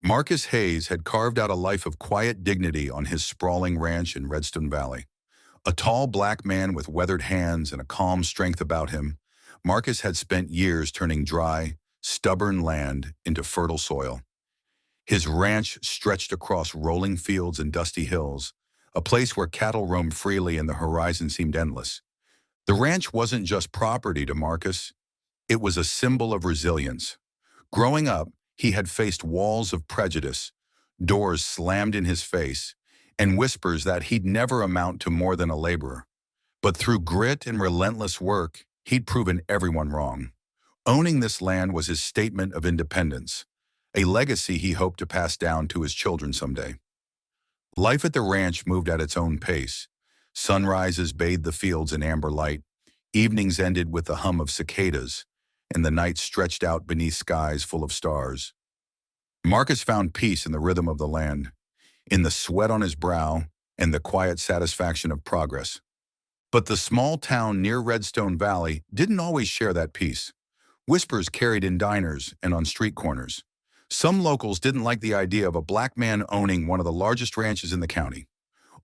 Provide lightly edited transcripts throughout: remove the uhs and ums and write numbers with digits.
Marcus Hayes had carved out a life of quiet dignity on his sprawling ranch in Redstone Valley. A tall black man with weathered hands and a calm strength about him, Marcus had spent years turning dry, stubborn land into fertile soil. His ranch stretched across rolling fields and dusty hills, a place where cattle roamed freely and the horizon seemed endless. The ranch wasn't just property to Marcus, it was a symbol of resilience. Growing up, he had faced walls of prejudice, doors slammed in his face, and whispers that he'd never amount to more than a laborer. But through grit and relentless work, he'd proven everyone wrong. Owning this land was his statement of independence, a legacy he hoped to pass down to his children someday. Life at the ranch moved at its own pace. Sunrises bathed the fields in amber light, evenings ended with the hum of cicadas, and the night stretched out beneath skies full of stars. Marcus found peace in the rhythm of the land, in the sweat on his brow, and the quiet satisfaction of progress. But the small town near Redstone Valley didn't always share that peace. Whispers carried in diners and on street corners. Some locals didn't like the idea of a black man owning one of the largest ranches in the county.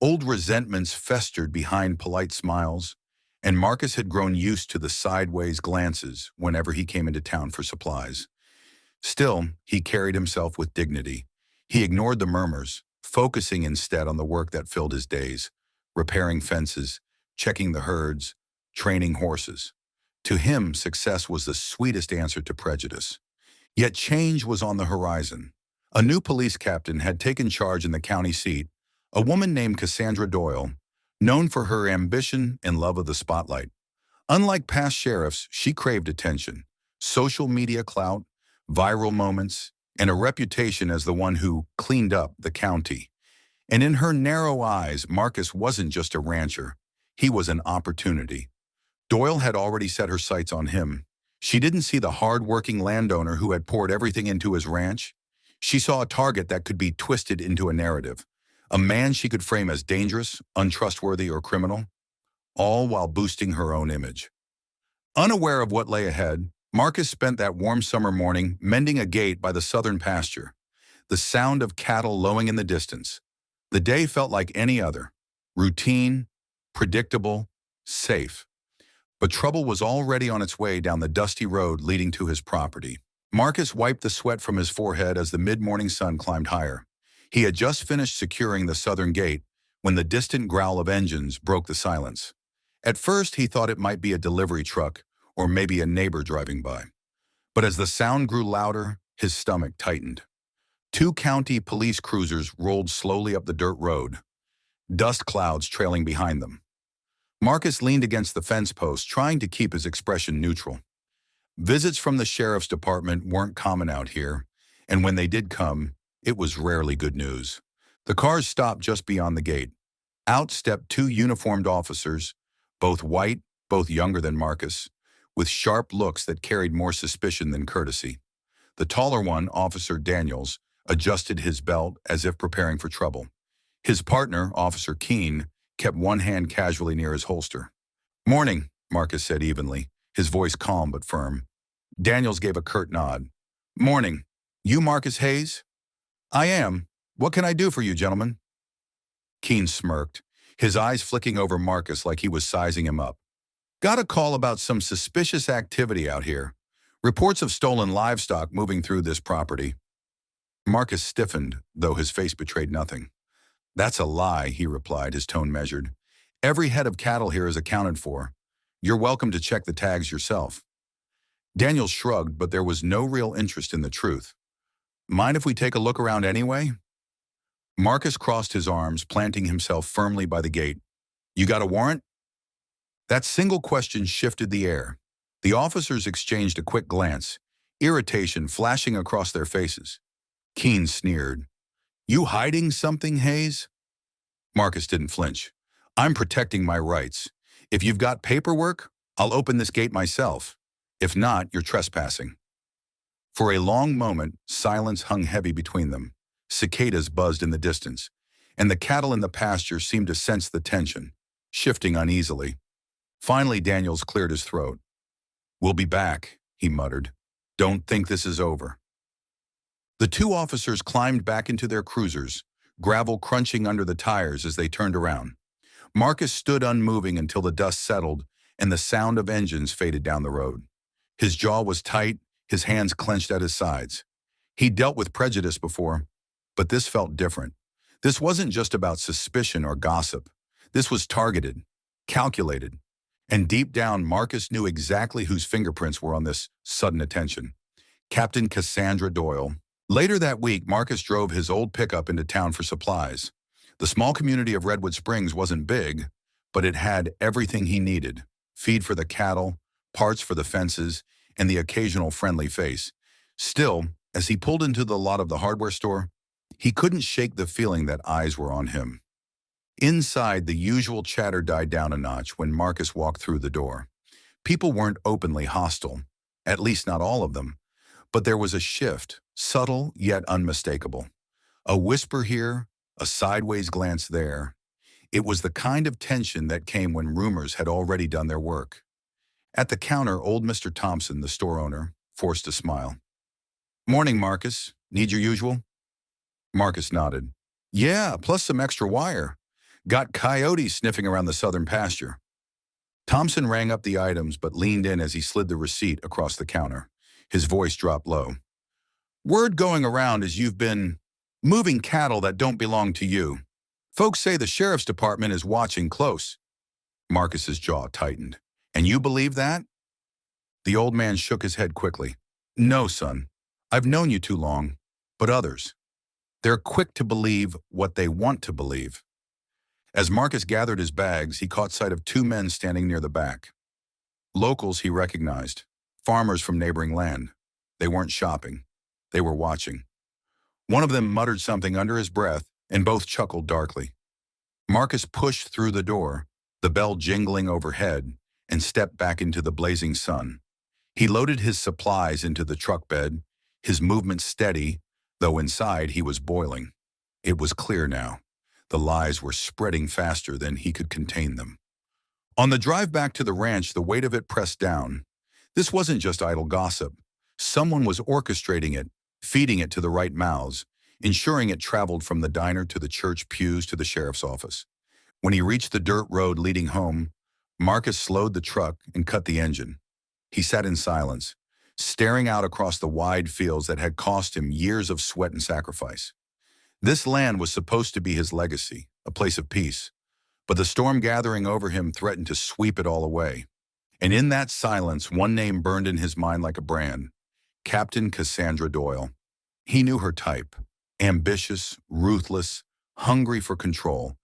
Old resentments festered behind polite smiles, and Marcus had grown used to the sideways glances whenever he came into town for supplies. Still, he carried himself with dignity. He ignored the murmurs, focusing instead on the work that filled his days, repairing fences, checking the herds, training horses. To him, success was the sweetest answer to prejudice. Yet change was on the horizon. A new police captain had taken charge in the county seat, a woman named Cassandra Doyle, known for her ambition and love of the spotlight. Unlike past sheriffs, she craved attention, social media clout, viral moments, and a reputation as the one who cleaned up the county. And in her narrow eyes, Marcus wasn't just a rancher. He was an opportunity. Doyle had already set her sights on him. She didn't see the hard-working landowner who had poured everything into his ranch. She saw a target that could be twisted into a narrative, a man she could frame as dangerous, untrustworthy, or criminal, all while boosting her own image. Unaware of what lay ahead, Marcus spent that warm summer morning mending a gate by the southern pasture, the sound of cattle lowing in the distance. The day felt like any other, routine, predictable, safe. But trouble was already on its way down the dusty road leading to his property. Marcus wiped the sweat from his forehead as the mid-morning sun climbed higher. He had just finished securing the southern gate when the distant growl of engines broke the silence. At first, he thought it might be a delivery truck or maybe a neighbor driving by. But as the sound grew louder, his stomach tightened. Two county police cruisers rolled slowly up the dirt road, dust clouds trailing behind them. Marcus leaned against the fence post, trying to keep his expression neutral. Visits from the sheriff's department weren't common out here, and when they did come, it was rarely good news. The cars stopped just beyond the gate. Out stepped two uniformed officers, both white, both younger than Marcus, with sharp looks that carried more suspicion than courtesy. The taller one, Officer Daniels, adjusted his belt as if preparing for trouble. His partner, Officer Keene, kept one hand casually near his holster. "Morning," Marcus said evenly, his voice calm but firm. Daniels gave a curt nod. "Morning. You Marcus Hayes?" "I am. What can I do for you, gentlemen?" Keene smirked, his eyes flicking over Marcus like he was sizing him up. "Got a call about some suspicious activity out here. Reports of stolen livestock moving through this property." Marcus stiffened, though his face betrayed nothing. "That's a lie," he replied, his tone measured. "Every head of cattle here is accounted for. You're welcome to check the tags yourself." Daniel shrugged, but there was no real interest in the truth. "Mind if we take a look around anyway?" Marcus crossed his arms, planting himself firmly by the gate. "You got a warrant?" That single question shifted the air. The officers exchanged a quick glance, irritation flashing across their faces. Keene sneered. "You hiding something, Hayes?" Marcus didn't flinch. "I'm protecting my rights. If you've got paperwork, I'll open this gate myself. If not, you're trespassing." For a long moment, silence hung heavy between them. Cicadas buzzed in the distance, and the cattle in the pasture seemed to sense the tension, shifting uneasily. Finally, Daniels cleared his throat. "We'll be back," he muttered. "Don't think this is over." The two officers climbed back into their cruisers, gravel crunching under the tires as they turned around. Marcus stood unmoving until the dust settled and the sound of engines faded down the road. His jaw was tight, his hands clenched at his sides. He'd dealt with prejudice before, but this felt different. This wasn't just about suspicion or gossip. This was targeted, calculated, and deep down, Marcus knew exactly whose fingerprints were on this sudden attention. Captain Cassandra Doyle. Later that week, Marcus drove his old pickup into town for supplies. The small community of Redwood Springs wasn't big, but it had everything he needed: feed for the cattle, parts for the fences, and the occasional friendly face. Still, as he pulled into the lot of the hardware store, he couldn't shake the feeling that eyes were on him. Inside, the usual chatter died down a notch when Marcus walked through the door. People weren't openly hostile, at least not all of them, but there was a shift, subtle yet unmistakable. A whisper here, a sideways glance there. It was the kind of tension that came when rumors had already done their work. At the counter, old Mr. Thompson, the store owner, forced a smile. "Morning, Marcus. Need your usual?" Marcus nodded. "Yeah, plus some extra wire. Got coyotes sniffing around the southern pasture." Thompson rang up the items but leaned in as he slid the receipt across the counter. His voice dropped low. "Word going around is you've been moving cattle that don't belong to you. Folks say the sheriff's department is watching close." Marcus's jaw tightened. "And you believe that?" The old man shook his head quickly. "No, son. I've known you too long. But others. They're quick to believe what they want to believe." As Marcus gathered his bags, he caught sight of two men standing near the back. Locals he recognized, farmers from neighboring land. They weren't shopping. They were watching. One of them muttered something under his breath, and both chuckled darkly. Marcus pushed through the door, the bell jingling overhead, and stepped back into the blazing sun. He loaded his supplies into the truck bed, his movement steady, though inside he was boiling. It was clear now. The lies were spreading faster than he could contain them. On the drive back to the ranch, the weight of it pressed down. This wasn't just idle gossip. Someone was orchestrating it, feeding it to the right mouths, ensuring it traveled from the diner to the church pews to the sheriff's office. When he reached the dirt road leading home, Marcus slowed the truck and cut the engine. He sat in silence, staring out across the wide fields that had cost him years of sweat and sacrifice. This land was supposed to be his legacy, a place of peace, but the storm gathering over him threatened to sweep it all away. And in that silence, one name burned in his mind like a brand: Captain Cassandra Doyle. He knew her type: ambitious, ruthless, hungry for control,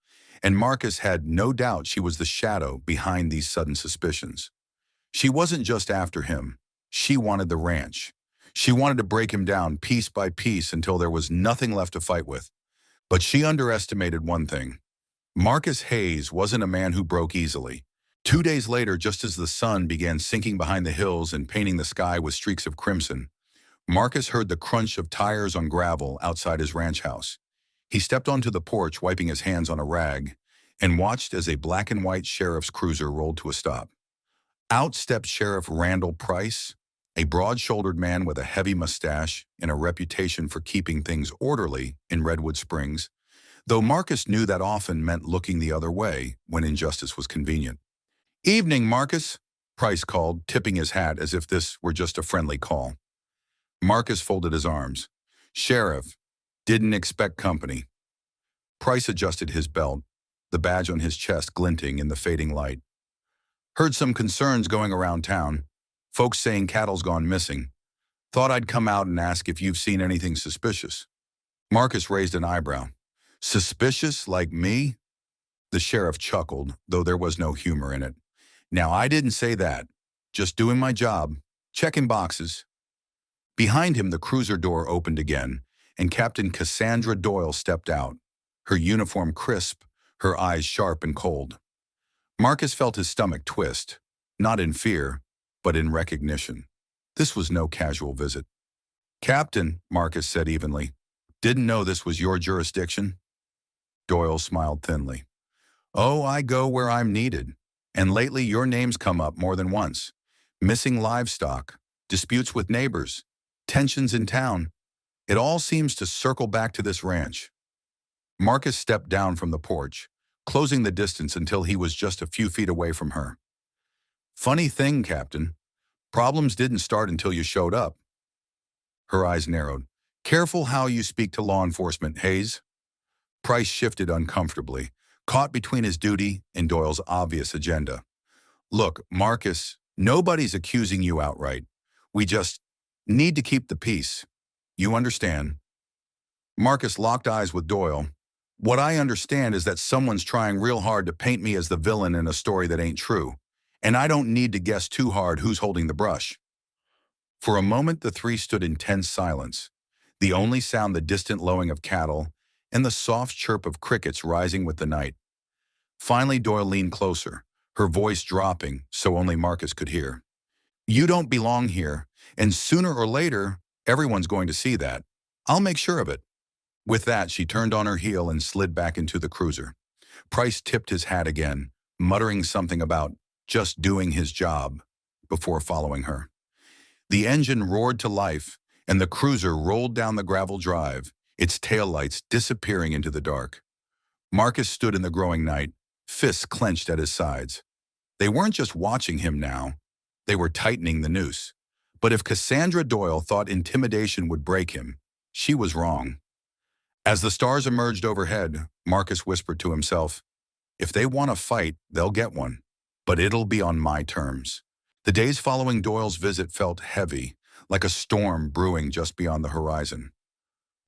and Marcus had no doubt she was the shadow behind these sudden suspicions. She wasn't just after him. She wanted the ranch. She wanted to break him down piece by piece until there was nothing left to fight with. But she underestimated one thing. Marcus Hayes wasn't a man who broke easily. 2 days later, just as the sun began sinking behind the hills and painting the sky with streaks of crimson, Marcus heard the crunch of tires on gravel outside his ranch house. He stepped onto the porch, wiping his hands on a rag, and watched as a black and white sheriff's cruiser rolled to a stop. Out stepped Sheriff Randall Price, a broad-shouldered man with a heavy mustache and a reputation for keeping things orderly in Redwood Springs, though Marcus knew that often meant looking the other way when injustice was convenient. "Evening, Marcus," Price called, tipping his hat as if this were just a friendly call. Marcus folded his arms. "Sheriff, didn't expect company." Price adjusted his belt, the badge on his chest glinting in the fading light. "Heard some concerns going around town. Folks saying cattle's gone missing. Thought I'd come out and ask if you've seen anything suspicious." Marcus raised an eyebrow. "Suspicious like me?" The sheriff chuckled, though there was no humor in it. "Now, I didn't say that. Just doing my job, checking boxes." Behind him, the cruiser door opened again, and Captain Cassandra Doyle stepped out, her uniform crisp, her eyes sharp and cold. Marcus felt his stomach twist, not in fear, but in recognition. This was no casual visit. "Captain," Marcus said evenly, "didn't know this was your jurisdiction." Doyle smiled thinly. "Oh, I go where I'm needed, and lately your name's come up more than once. Missing livestock, disputes with neighbors, tensions in town. It all seems to circle back to this ranch. Marcus stepped down from the porch, closing the distance until he was just a few feet away from her. Funny thing, Captain. Problems didn't start until you showed up. Her eyes narrowed. Careful how you speak to law enforcement, Hayes. Price shifted uncomfortably, caught between his duty and Doyle's obvious agenda. Look, Marcus, nobody's accusing you outright. We just need to keep the peace. You understand? Marcus locked eyes with Doyle. What I understand is that someone's trying real hard to paint me as the villain in a story that ain't true, and I don't need to guess too hard who's holding the brush. For a moment, the three stood in tense silence, the only sound the distant lowing of cattle and the soft chirp of crickets rising with the night. Finally, Doyle leaned closer, her voice dropping so only Marcus could hear. You don't belong here, and sooner or later, everyone's going to see that. I'll make sure of it. With that, she turned on her heel and slid back into the cruiser. Price tipped his hat again, muttering something about just doing his job before following her. The engine roared to life, and the cruiser rolled down the gravel drive, its taillights disappearing into the dark. Marcus stood in the growing night, fists clenched at his sides. They weren't just watching him now, they were tightening the noose. But if Cassandra Doyle thought intimidation would break him, she was wrong. As the stars emerged overhead, Marcus whispered to himself, if they want a fight, they'll get one, but it'll be on my terms. The days following Doyle's visit felt heavy, like a storm brewing just beyond the horizon.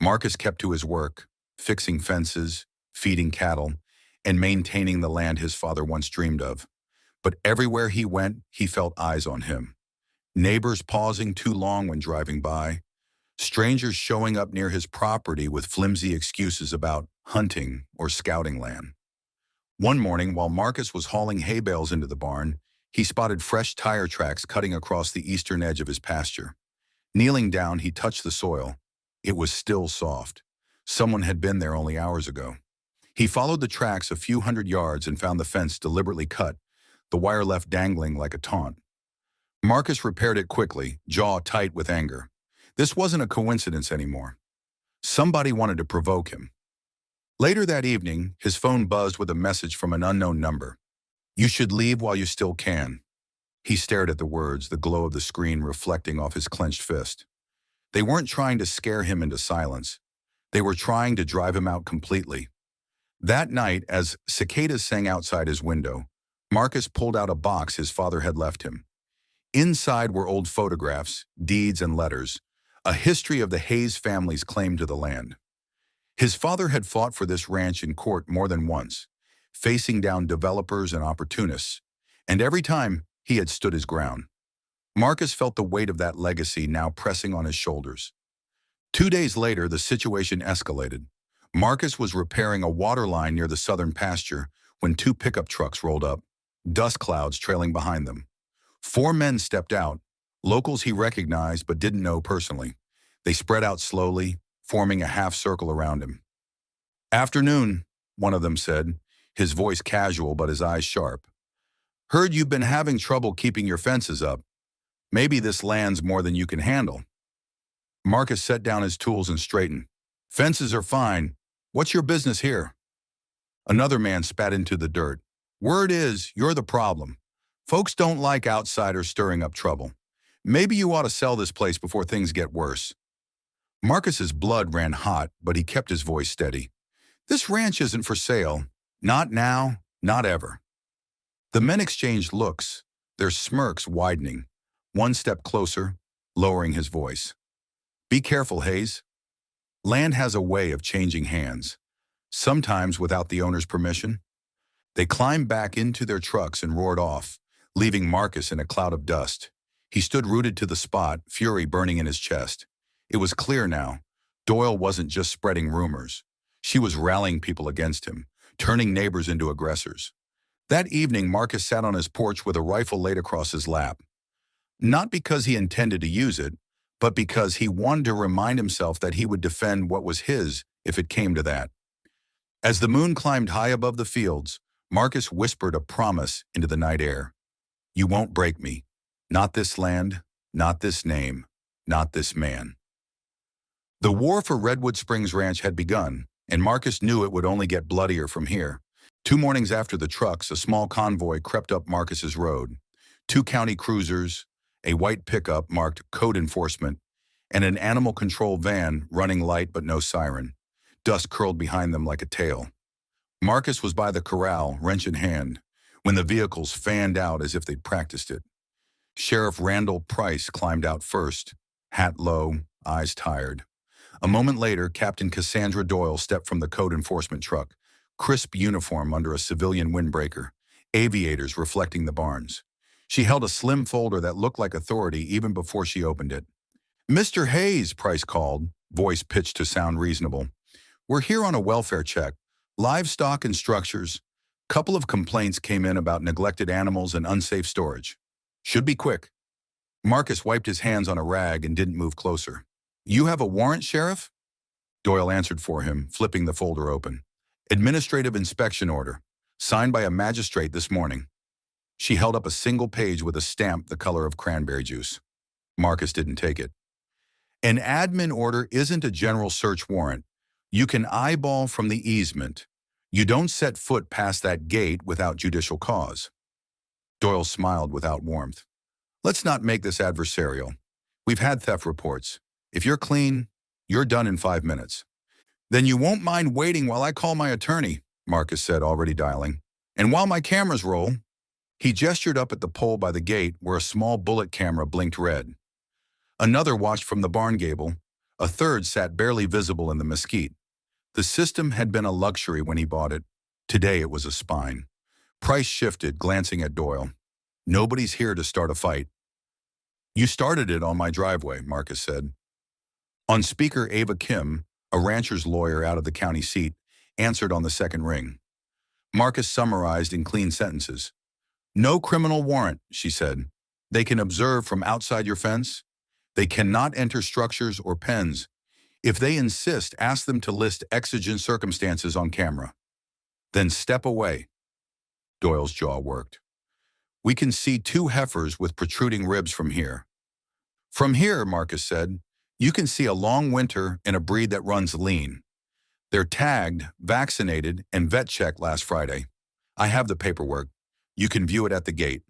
Marcus kept to his work, fixing fences, feeding cattle, and maintaining the land his father once dreamed of. But everywhere he went, he felt eyes on him. Neighbors pausing too long when driving by, strangers showing up near his property with flimsy excuses about hunting or scouting land. One morning, while Marcus was hauling hay bales into the barn, he spotted fresh tire tracks cutting across the eastern edge of his pasture. Kneeling down, he touched the soil. It was still soft. Someone had been there only hours ago. He followed the tracks a few hundred yards and found the fence deliberately cut, the wire left dangling like a taunt. Marcus repaired it quickly, jaw tight with anger. This wasn't a coincidence anymore. Somebody wanted to provoke him. Later that evening, his phone buzzed with a message from an unknown number. You should leave while you still can. He stared at the words, the glow of the screen reflecting off his clenched fist. They weren't trying to scare him into silence. They were trying to drive him out completely. That night, as cicadas sang outside his window, Marcus pulled out a box his father had left him. Inside were old photographs, deeds, and letters, a history of the Hayes family's claim to the land. His father had fought for this ranch in court more than once, facing down developers and opportunists, and every time he had stood his ground. Marcus felt the weight of that legacy now pressing on his shoulders. 2 days later, the situation escalated. Marcus was repairing a water line near the southern pasture when 2 pickup trucks rolled up, dust clouds trailing behind them. 4 men stepped out, locals he recognized but didn't know personally. They spread out slowly, forming a half circle around him. Afternoon, one of them said, his voice casual but his eyes sharp. Heard you've been having trouble keeping your fences up. Maybe this land's more than you can handle. Marcus set down his tools and straightened. Fences are fine. What's your business here? Another man spat into the dirt. Word is, you're the problem. Folks don't like outsiders stirring up trouble. Maybe you ought to sell this place before things get worse. Marcus's blood ran hot, but he kept his voice steady. This ranch isn't for sale. Not now, not ever. The men exchanged looks, their smirks widening. One step closer, lowering his voice. Be careful, Hayes. Land has a way of changing hands, sometimes without the owner's permission. They climbed back into their trucks and roared off, leaving Marcus in a cloud of dust. He stood rooted to the spot, fury burning in his chest. It was clear now, Doyle wasn't just spreading rumors. She was rallying people against him, turning neighbors into aggressors. That evening, Marcus sat on his porch with a rifle laid across his lap. Not because he intended to use it, but because he wanted to remind himself that he would defend what was his if it came to that. As the moon climbed high above the fields, Marcus whispered a promise into the night air. You won't break me. Not this land, not this name, not this man. The war for Redwood Springs Ranch had begun, and Marcus knew it would only get bloodier from here. 2 mornings after the trucks, a small convoy crept up Marcus's road. 2 county cruisers, a white pickup marked code enforcement, and an animal control van running light but no siren. Dust curled behind them like a tail. Marcus was by the corral, wrench in hand, when the vehicles fanned out as if they'd practiced it. Sheriff Randall Price climbed out first, hat low, eyes tired. A moment later, Captain Cassandra Doyle stepped from the code enforcement truck, crisp uniform under a civilian windbreaker, aviators reflecting the barns. She held a slim folder that looked like authority even before she opened it. "Mr. Hayes," Price called, voice pitched to sound reasonable. "We're here on a welfare check. Livestock and structures. Couple of complaints came in about neglected animals and unsafe storage. Should be quick." Marcus wiped his hands on a rag and didn't move closer. "You have a warrant, Sheriff?" Doyle answered for him, flipping the folder open. "Administrative inspection order, signed by a magistrate this morning." She held up a single page with a stamp the color of cranberry juice. Marcus didn't take it. "An admin order isn't a general search warrant. You can eyeball from the easement. You don't set foot past that gate without judicial cause." Doyle smiled without warmth. "Let's not make this adversarial. We've had theft reports. If you're clean, you're done in 5 minutes." "Then you won't mind waiting while I call my attorney," Marcus said, already dialing. "And while my cameras roll." He gestured up at the pole by the gate where a small bullet camera blinked red. Another watched from the barn gable. A third sat barely visible in the mesquite. The system had been a luxury when he bought it. Today it was a spine. Price shifted, glancing at Doyle. "Nobody's here to start a fight." "You started it on my driveway," Marcus said. On speaker, Ava Kim, a rancher's lawyer out of the county seat, answered on the second ring. Marcus summarized in clean sentences. "No criminal warrant," she said. "They can observe from outside your fence. They cannot enter structures or pens. If they insist, ask them to list exigent circumstances on camera. Then step away." Doyle's jaw worked. "We can see 2 heifers with protruding ribs from here." "From here," Marcus said, "you can see a long winter in a breed that runs lean. They're tagged, vaccinated, and vet checked last Friday. I have the paperwork. You can view it at the gate."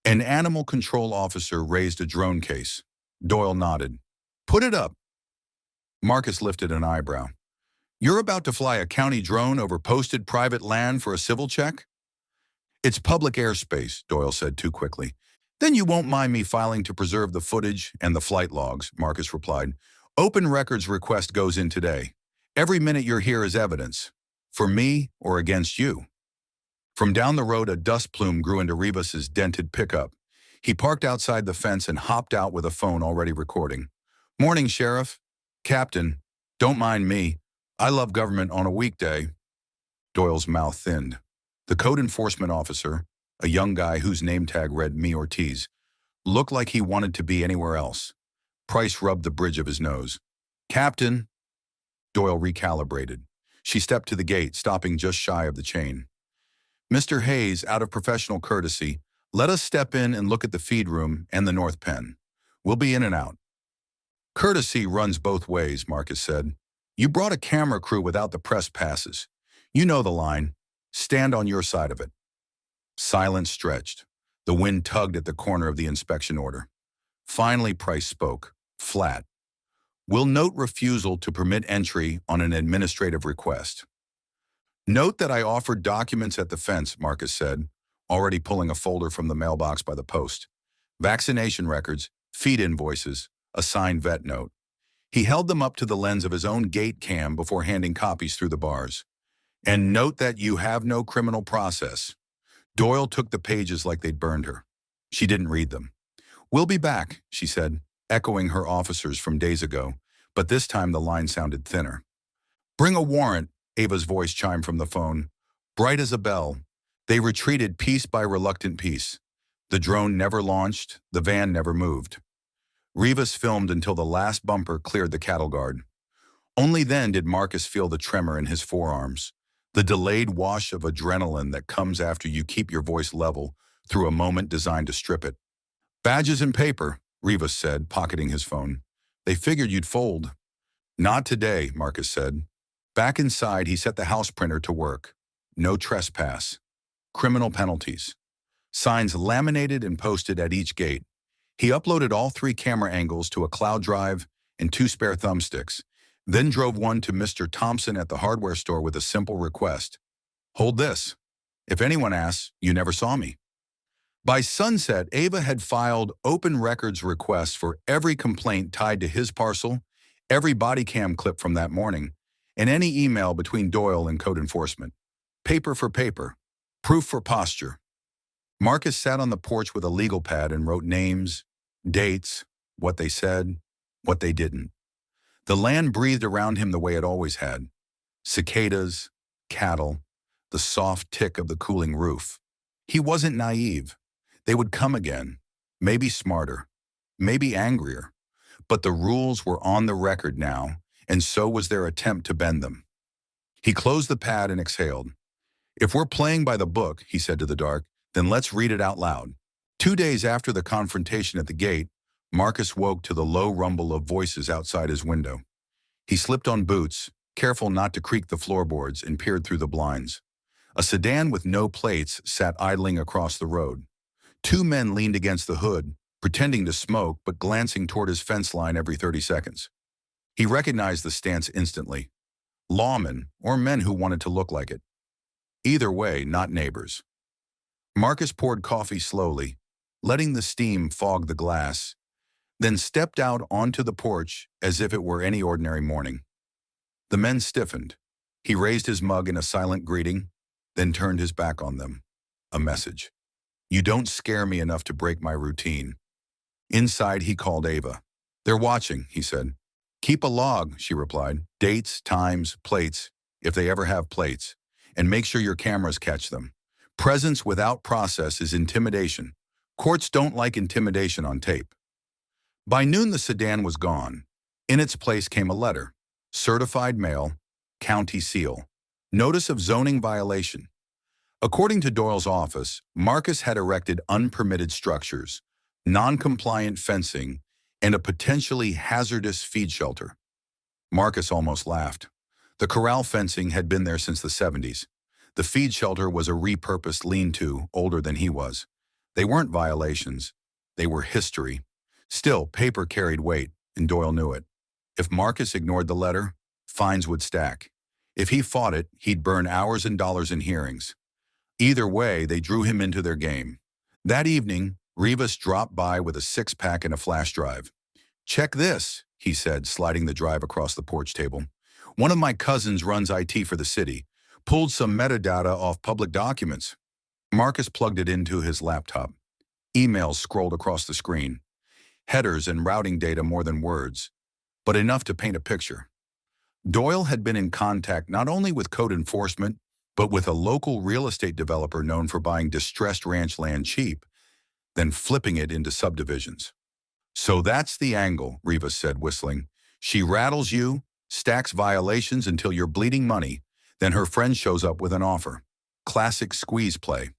An animal control officer raised a drone case. Doyle nodded. "Put it up." Marcus lifted an eyebrow. "You're about to fly a county drone over posted private land for a civil check?" "It's public airspace," Doyle said too quickly. "Then you won't mind me filing to preserve the footage and the flight logs," Marcus replied. "Open records request goes in today. Every minute you're here is evidence. For me or against you." From down the road, a dust plume grew into Rivas's dented pickup. He parked outside the fence and hopped out with a phone already recording. "Morning, Sheriff." "Captain, don't mind me. I love government on a weekday." Doyle's mouth thinned. The code enforcement officer, a young guy whose name tag read Me Ortiz, looked like he wanted to be anywhere else. Price rubbed the bridge of his nose. "Captain." Doyle recalibrated. She stepped to the gate, stopping just shy of the chain. "Mr. Hayes, out of professional courtesy, let us step in and look at the feed room and the north pen. We'll be in and out." "Courtesy runs both ways," Marcus said. "You brought a camera crew without the press passes. You know the line. Stand on your side of it." Silence stretched. The wind tugged at the corner of the inspection order. Finally, Price spoke, flat. "We'll note refusal to permit entry on an administrative request." "Note that I offered documents at the fence," Marcus said, already pulling a folder from the mailbox by the post. "Vaccination records, feed invoices, a signed vet note." He held them up to the lens of his own gate cam before handing copies through the bars. "And note that you have no criminal process." Doyle took the pages like they'd burned her. She didn't read them. "We'll be back," she said, echoing her officers from days ago, but this time the line sounded thinner. "Bring a warrant," Ava's voice chimed from the phone, bright as a bell. They retreated piece by reluctant piece. The drone never launched, the van never moved. Rivas filmed until the last bumper cleared the cattle guard. Only then did Marcus feel the tremor in his forearms, the delayed wash of adrenaline that comes after you keep your voice level through a moment designed to strip it. "Badges and paper," Rivas said, pocketing his phone. "They figured you'd fold." Not today, Marcus said. Back inside, he set the house printer to work. No trespass. Criminal penalties. Signs laminated and posted at each gate. He uploaded all 3 camera angles to a cloud drive and 2 spare thumbsticks, then drove one to Mr. Thompson at the hardware store with a simple request. Hold this. If anyone asks, you never saw me. By sunset, Ava had filed open records requests for every complaint tied to his parcel, every body cam clip from that morning, and any email between Doyle and code enforcement. Paper for paper. Proof for posture. Marcus sat on the porch with a legal pad and wrote names, dates, what they said, what they didn't. The land breathed around him the way it always had. Cicadas, cattle, the soft tick of the cooling roof. He wasn't naive. They would come again, maybe smarter, maybe angrier. But the rules were on the record now, and so was their attempt to bend them. He closed the pad and exhaled. If we're playing by the book, he said to the dark, then let's read it out loud. 2 days after the confrontation at the gate, Marcus woke to the low rumble of voices outside his window. He slipped on boots, careful not to creak the floorboards, and peered through the blinds. A sedan with no plates sat idling across the road. 2 men leaned against the hood, pretending to smoke but glancing toward his fence line every 30 seconds. He recognized the stance instantly. Lawmen, or men who wanted to look like it. Either way, not neighbors. Marcus poured coffee slowly, letting the steam fog the glass, then stepped out onto the porch as if it were any ordinary morning. The men stiffened. He raised his mug in a silent greeting, then turned his back on them. A message. You don't scare me enough to break my routine. Inside, he called Ava. They're watching, he said. Keep a log, she replied. Dates, times, plates, if they ever have plates. And make sure your cameras catch them. Presence without process is intimidation. Courts don't like intimidation on tape. By noon, the sedan was gone. In its place came a letter. Certified mail, county seal. Notice of zoning violation. According to Doyle's office, Marcus had erected unpermitted structures, non-compliant fencing, and a potentially hazardous feed shelter. Marcus almost laughed. The corral fencing had been there since the 70s. The feed shelter was a repurposed lean-to, older than he was. They weren't violations. They were history. Still, paper carried weight, and Doyle knew it. If Marcus ignored the letter, fines would stack. If he fought it, he'd burn hours and dollars in hearings. Either way, they drew him into their game. That evening, Rivas dropped by with a 6-pack and a flash drive. Check this, he said, sliding the drive across the porch table. One of my cousins runs IT for the city. Pulled some metadata off public documents. Marcus plugged it into his laptop. Emails scrolled across the screen. Headers and routing data more than words, but enough to paint a picture. Doyle had been in contact not only with code enforcement, but with a local real estate developer known for buying distressed ranch land cheap, then flipping it into subdivisions. So that's the angle, Rivas said, whistling. She rattles you, stacks violations until you're bleeding money, then her friend shows up with an offer. Classic squeeze play.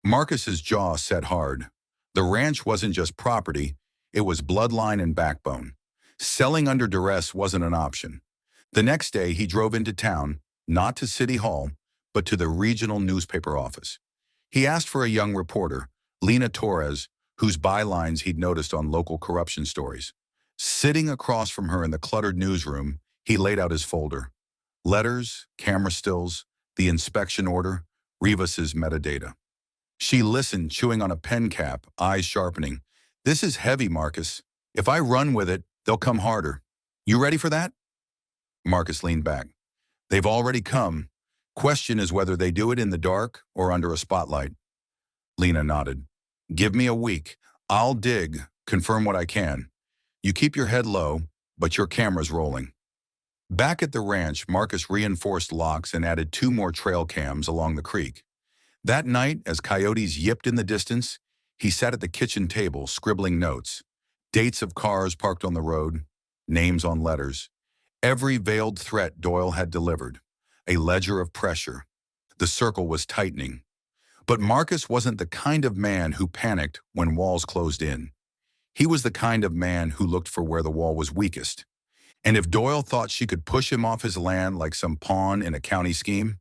Marcus's jaw set hard. The ranch wasn't just property, it was bloodline and backbone. Selling under duress wasn't an option. The next day, he drove into town, not to City Hall, but to the regional newspaper office. He asked for a young reporter, Lena Torres, whose bylines he'd noticed on local corruption stories. Sitting across from her in the cluttered newsroom, he laid out his folder. Letters, camera stills, the inspection order, Rivas's metadata. She listened, chewing on a pen cap, eyes sharpening. This is heavy, Marcus. If I run with it, they'll come harder. You ready for that? Marcus leaned back. They've already come. Question is whether they do it in the dark or under a spotlight. Lena nodded. Give me a week. I'll dig, confirm what I can. You keep your head low, but your camera's rolling. Back at the ranch, Marcus reinforced locks and added 2 more trail cams along the creek. That night, as coyotes yipped in the distance, he sat at the kitchen table scribbling notes. Dates of cars parked on the road, names on letters. Every veiled threat Doyle had delivered. A ledger of pressure. The circle was tightening. But Marcus wasn't the kind of man who panicked when walls closed in. He was the kind of man who looked for where the wall was weakest. And if Doyle thought she could push him off his land like some pawn in a county scheme,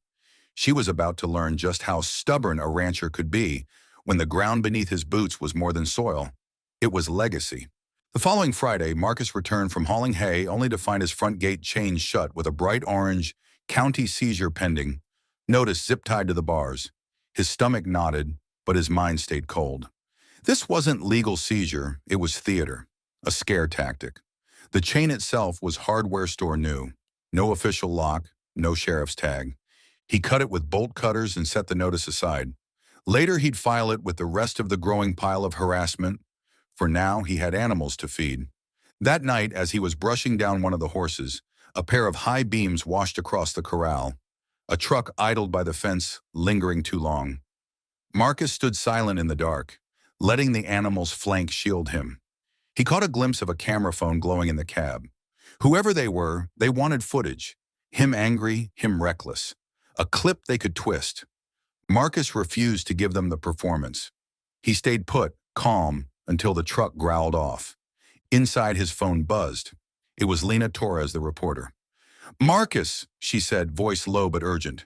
she was about to learn just how stubborn a rancher could be when the ground beneath his boots was more than soil. It was legacy. The following Friday, Marcus returned from hauling hay only to find his front gate chained shut with a bright orange county seizure pending, notice zip-tied to the bars. His stomach knotted, but his mind stayed cold. This wasn't legal seizure, it was theater, a scare tactic. The chain itself was hardware store new. No official lock, no sheriff's tag. He cut it with bolt cutters and set the notice aside. Later, he'd file it with the rest of the growing pile of harassment. For now, he had animals to feed. That night, as he was brushing down one of the horses, a pair of high beams washed across the corral. A truck idled by the fence, lingering too long. Marcus stood silent in the dark, letting the animal's flank shield him. He caught a glimpse of a camera phone glowing in the cab. Whoever they were, they wanted footage. Him angry, him reckless. A clip they could twist. Marcus refused to give them the performance. He stayed put, calm, until the truck growled off. Inside, his phone buzzed. It was Lena Torres, the reporter. "Marcus," she said, voice low but urgent.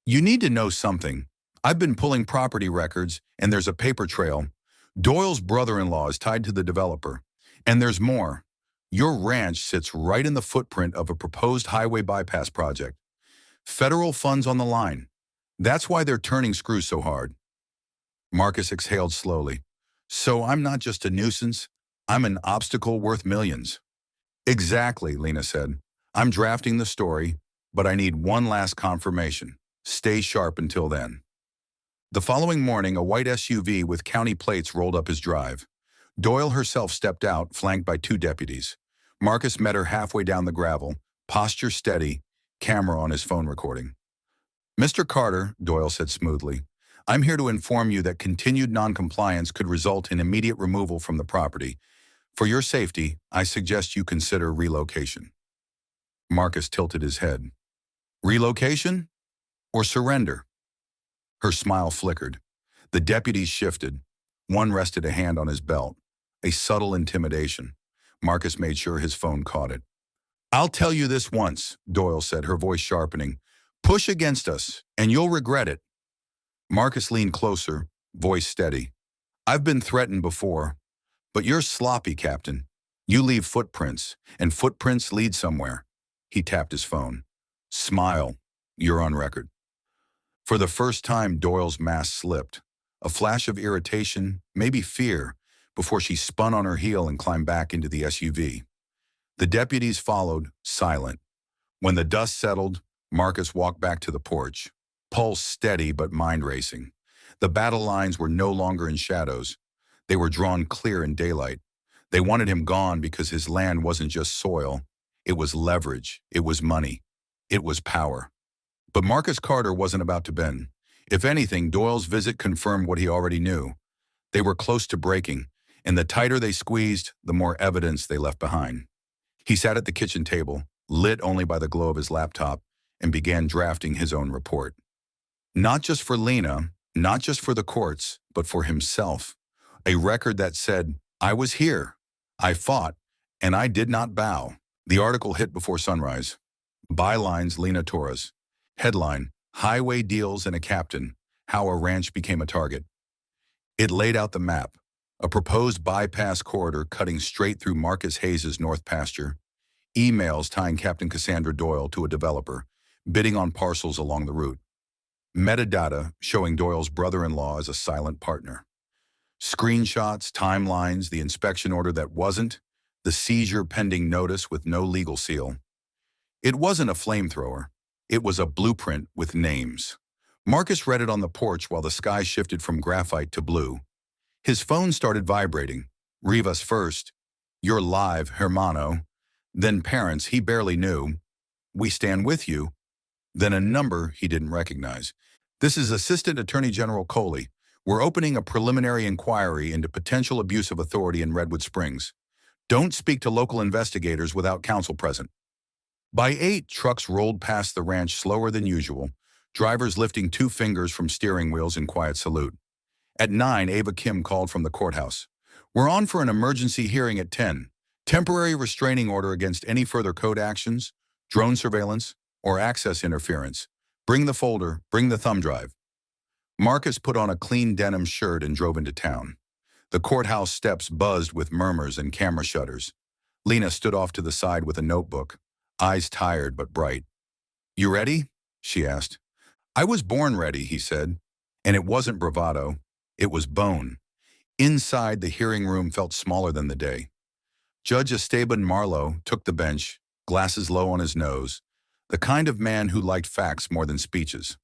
"You need to know something. I've been pulling property records, and there's a paper trail. Doyle's brother-in-law is tied to the developer. And there's more. Your ranch sits right in the footprint of a proposed highway bypass project. Federal funds on the line. That's why they're turning screws so hard." Marcus exhaled slowly. "So I'm not just a nuisance. I'm an obstacle worth millions." "Exactly," Lena said. "I'm drafting the story, but I need one last confirmation. Stay sharp until then." The following morning, a white SUV with county plates rolled up his drive. Doyle herself stepped out, flanked by 2 deputies. Marcus met her halfway down the gravel, posture steady, camera on his phone recording. "Mr. Carter," Doyle said smoothly, "I'm here to inform you that continued noncompliance could result in immediate removal from the property. For your safety, I suggest you consider relocation." Marcus tilted his head. "Relocation? Or surrender?" Her smile flickered. The deputies shifted. One rested a hand on his belt. A subtle intimidation. Marcus made sure his phone caught it. "I'll tell you this once," Doyle said, her voice sharpening. "Push against us, and you'll regret it." Marcus leaned closer, voice steady. "I've been threatened before, but you're sloppy, Captain. You leave footprints, and footprints lead somewhere." He tapped his phone. "Smile. You're on record." For the first time, Doyle's mask slipped. A flash of irritation, maybe fear, before she spun on her heel and climbed back into the SUV. The deputies followed, silent. When the dust settled, Marcus walked back to the porch, pulse steady but mind racing. The battle lines were no longer in shadows. They were drawn clear in daylight. They wanted him gone because his land wasn't just soil. It was leverage. It was money. It was power. But Marcus Carter wasn't about to bend. If anything, Doyle's visit confirmed what he already knew. They were close to breaking, and the tighter they squeezed, the more evidence they left behind. He sat at the kitchen table, lit only by the glow of his laptop, and began drafting his own report. Not just for Lena, not just for the courts, but for himself. A record that said, "I was here, I fought, and I did not bow." The article hit before sunrise. Bylines: Lena Torres. Headline: Highway Deals and a Captain, How a Ranch Became a Target. It laid out the map, a proposed bypass corridor cutting straight through Marcus Hayes' north pasture, emails tying Captain Cassandra Doyle to a developer, bidding on parcels along the route, metadata showing Doyle's brother-in-law as a silent partner, screenshots, timelines, the inspection order that wasn't, the seizure pending notice with no legal seal. It wasn't a flamethrower. It was a blueprint with names. Marcus read it on the porch while the sky shifted from graphite to blue. His phone started vibrating. Rivas first. "You're live, hermano." Then parents he barely knew. "We stand with you." Then a number he didn't recognize. "This is Assistant Attorney General Coley. We're opening a preliminary inquiry into potential abuse of authority in Redwood Springs. Don't speak to local investigators without counsel present." By 8, trucks rolled past the ranch slower than usual, drivers lifting 2 fingers from steering wheels in quiet salute. At 9, Ava Kim called from the courthouse. "We're on for an emergency hearing at 10. Temporary restraining order against any further code actions, drone surveillance, or access interference. Bring the folder, bring the thumb drive. Marcus put on a clean denim shirt and drove into town. The courthouse steps buzzed with murmurs and camera shutters. Lena stood off to the side with a notebook, eyes tired but bright. "You ready?" she asked. "I was born ready," he said. And it wasn't bravado, it was bone. Inside, the hearing room felt smaller than the day. Judge Esteban Marlowe took the bench, glasses low on his nose, the kind of man who liked facts more than speeches.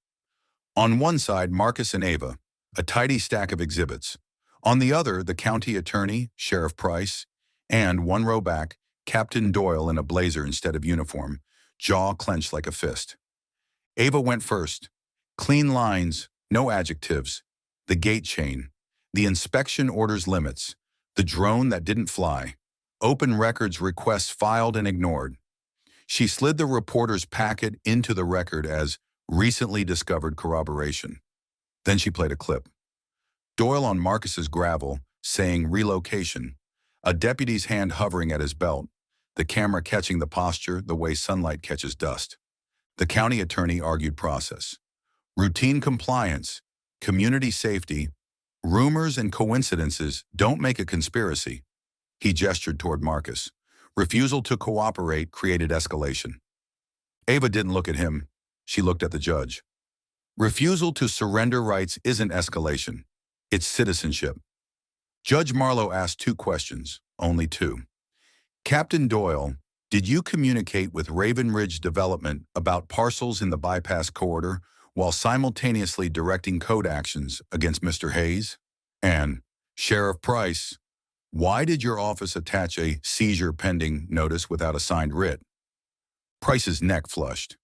On one side, Marcus and Ava, a tidy stack of exhibits. On the other, the county attorney, Sheriff Price, and, one row back, Captain Doyle in a blazer instead of uniform, jaw clenched like a fist. Ava went first. Clean lines, no adjectives. The gate chain. The inspection orders limits. The drone that didn't fly. Open records requests filed and ignored. She slid the reporter's packet into the record as recently discovered corroboration. Then she played a clip. Doyle on Marcus's gravel, saying relocation. A deputy's hand hovering at his belt. The camera catching the posture the way sunlight catches dust. The county attorney argued process. Routine compliance, community safety, rumors and coincidences don't make a conspiracy. He gestured toward Marcus. Refusal to cooperate created escalation. Ava didn't look at him. She looked at the judge. Refusal to surrender rights isn't escalation. It's citizenship. Judge Marlowe asked two questions, only two. Captain Doyle, did you communicate with Raven Ridge Development about parcels in the bypass corridor while simultaneously directing code actions against Mr. Hayes? And, Sheriff Price, why did your office attach a seizure pending notice without a signed writ? Price's neck flushed.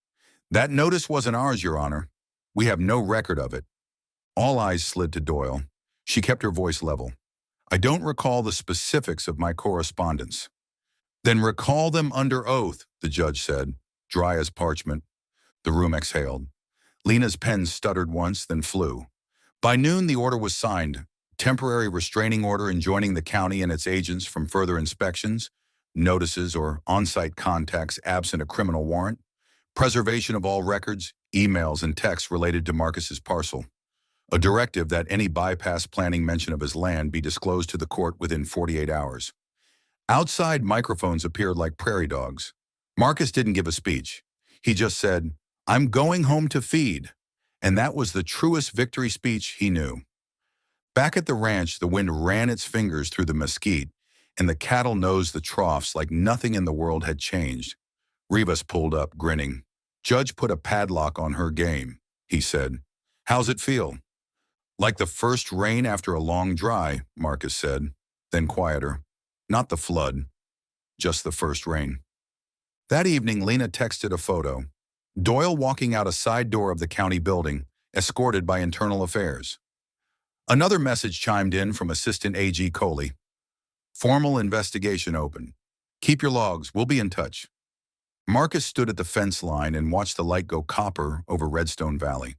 That notice wasn't ours, Your Honor. We have no record of it. All eyes slid to Doyle. She kept her voice level. I don't recall the specifics of my correspondence. Then recall them under oath, the judge said, dry as parchment. The room exhaled. Lena's pen stuttered once, then flew. By noon, the order was signed. Temporary restraining order enjoining the county and its agents from further inspections, notices or on-site contacts absent a criminal warrant, preservation of all records, emails, and texts related to Marcus's parcel. A directive that any bypass planning mention of his land be disclosed to the court within 48 hours. Outside, microphones appeared like prairie dogs. Marcus didn't give a speech. He just said, I'm going home to feed. And that was the truest victory speech he knew. Back at the ranch, the wind ran its fingers through the mesquite, and the cattle nosed the troughs like nothing in the world had changed. Rivas pulled up, grinning. Judge put a padlock on her game, he said. How's it feel? Like the first rain after a long dry, Marcus said, then quieter. Not the flood, just the first rain. That evening, Lena texted a photo. Doyle walking out a side door of the county building, escorted by Internal Affairs. Another message chimed in from Assistant AG Coley. Formal investigation open. Keep your logs, we'll be in touch. Marcus stood at the fence line and watched the light go copper over Redstone Valley.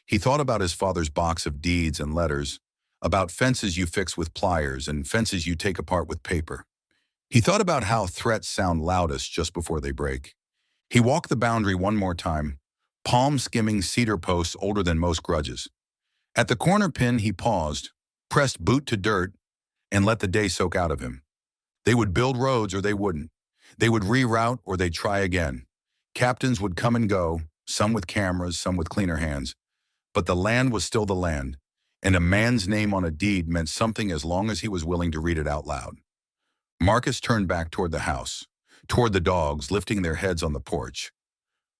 He thought about his father's box of deeds and letters, about fences you fix with pliers and fences you take apart with paper. He thought about how threats sound loudest just before they break. He walked the boundary one more time, palm-skimming cedar posts older than most grudges. At the corner pin, he paused, pressed boot to dirt, and let the day soak out of him. They would build roads or they wouldn't. They would reroute or they'd try again. Captains would come and go, some with cameras, some with cleaner hands. But the land was still the land, and a man's name on a deed meant something as long as he was willing to read it out loud. Marcus turned back toward the house, toward the dogs lifting their heads on the porch,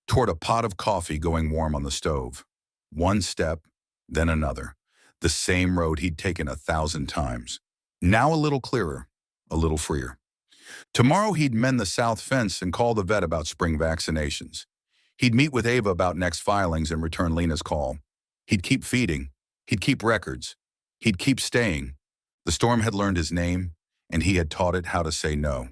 toward a pot of coffee going warm on the stove. One step, then another. The same road he'd taken 1,000 times. Now a little clearer, a little freer. Tomorrow he'd mend the south fence and call the vet about spring vaccinations. He'd meet with Ava about next filings and return Lena's call. He'd keep feeding. He'd keep records. He'd keep staying. The storm had learned his name, and he had taught it how to say no.